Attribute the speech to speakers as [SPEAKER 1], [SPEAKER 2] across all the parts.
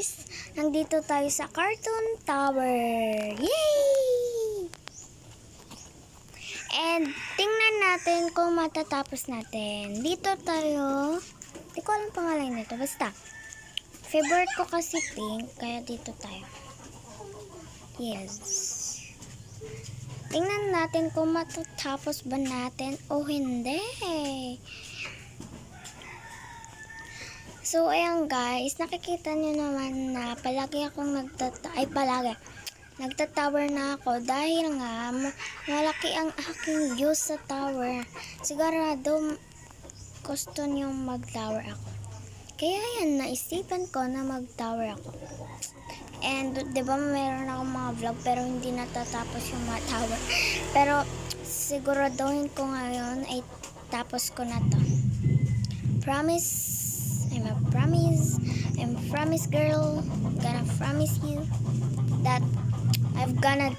[SPEAKER 1] guys! Nandito tayo sa Cartoon Tower! Yay! And tingnan natin kung matatapos natin. Dito tayo. Hindi ko alam pangalan nito. Basta. Favorite ko kasi pink. Kaya dito tayo. Yes. Tingnan natin kung matatapos ba natin o hindi. So, ayan guys, nakikita nyo naman na palagi akong nagtatower na ako dahil nga malaki ang aking view sa tower. Sigurado gusto nyo mag-tower ako. Kaya yan, naisipan ko na mag-tower ako. And, diba meron akong mga vlog pero hindi natatapos yung mga tower. Pero, siguraduhin ko ngayon ay tapos ko na to. Promise. I'm a promise girl. Gonna promise you that I've gonna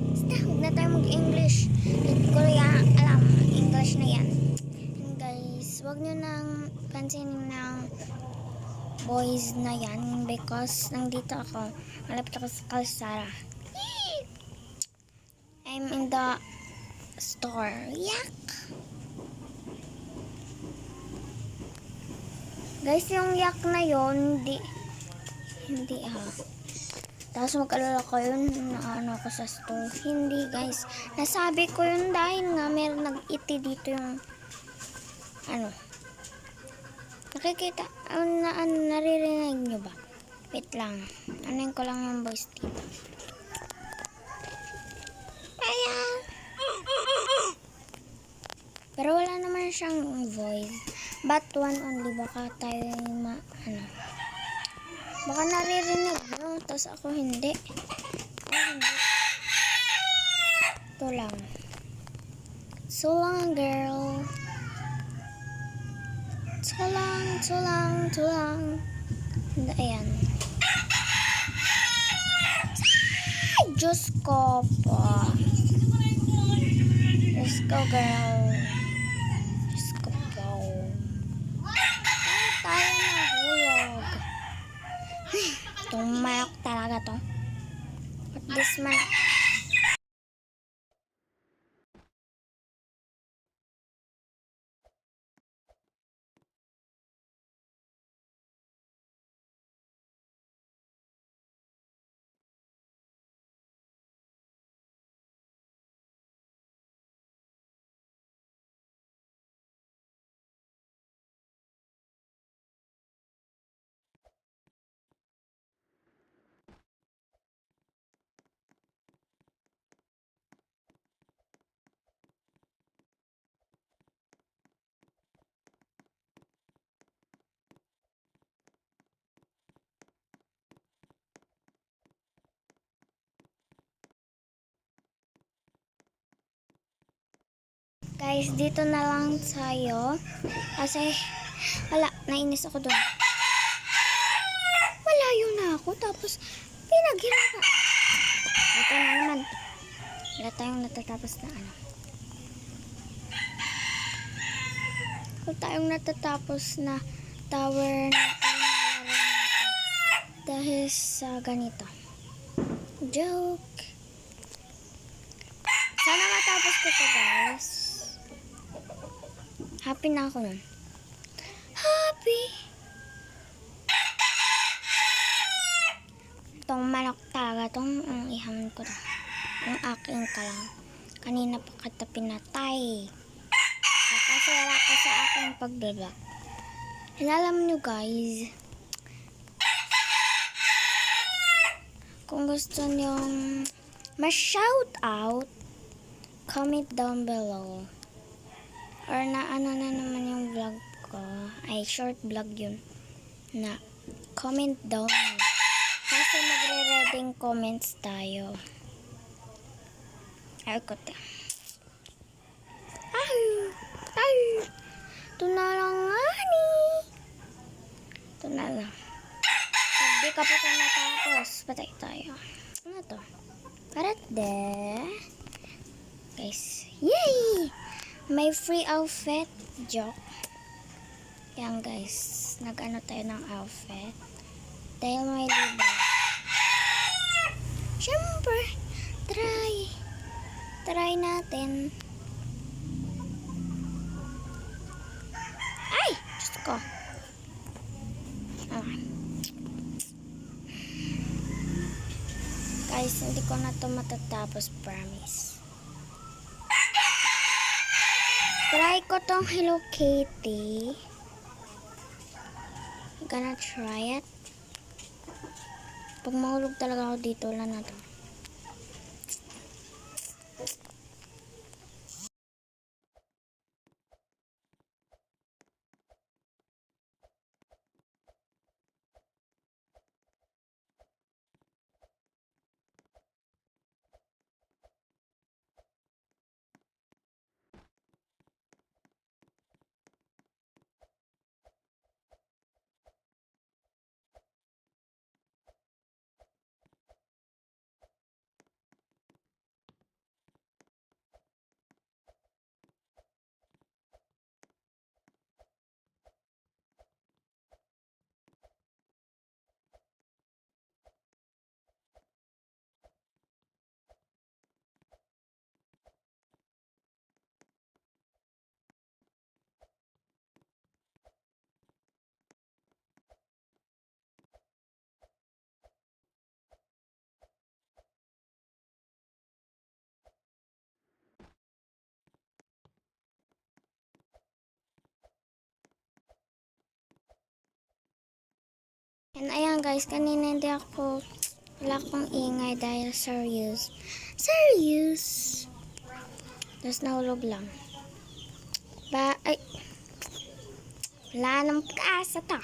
[SPEAKER 1] basta, huwag na tayo mag-English. Hindi ko yan alam. English na yan. And guys, huwag nyo nang pansinin ng boys na yan because nandito ako. Malapit ako sa kalsada. I'm in the store. Yak! Guys, yung yak na yon hindi tapos mag-alala ko yun na ano ko sa store. Hindi guys, nasabi ko yun dahil nga meron nag-iti dito yung ano. Nakikita, naririnig nyo ba? Wait lang, anin ko lang yung voice dito. Ayan. Pero wala naman siyang voice. But one only. Baka tayo yung baka naririnig no? Tapos ako hindi. Hindi. Ito lang. So long, girl. So long. Ayan. Ay, Diyos ko po. Let's go, girl. Let's go, po. Tayo nahulog. Itong mayok talaga to. But this man... Guys, dito na lang tayo. Kasi, wala, nainis ako doon. Malayo na ako, tapos, pinaghirapan. Dito na naman. Wala tayong natatapos na ano. Wala tayong natatapos na tower na dahil sa ganito. Joke. Sana matapos ko to, guys. Happy na ako nun. Happy. Itong manok talaga. Itong ihaman ko to. Ang aking ka lang. Kanina pa kita pinatay. Kasi wala ka sa aking pagbablog. And alam nyo guys, kung gusto nyo ma-shout out, comment down below. Or na ano na naman yung vlog ko. Ay, short vlog yun. Na comment down. Kasi magre-reading comments tayo. Ay, kote. Ay. Ito na lang nga ni. Ito na lang. Pag di ka pa ito natapos, patay tayo. Ano to? Parat de. Guys. Yay! May free outfit. Joke. Yan guys, nag-ano tayo ng outfit. Dahil may libre. Siyempre, try natin. Ay! Diyos ko. Ah. Guys, hindi ko na to matatapos, promise. Try ko tong Hello Kitty. I'm gonna try it. Pag mahulog talaga ako dito, wala na to. And ayan guys, kanina hindi ako, wala akong ingay dahil serious. Tapos nahulog lang. Wala nang pag-asa to.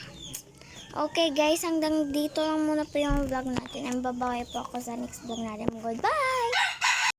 [SPEAKER 1] Okay guys, hanggang dito lang muna po yung vlog natin. And babawi po ako sa next vlog natin. Goodbye!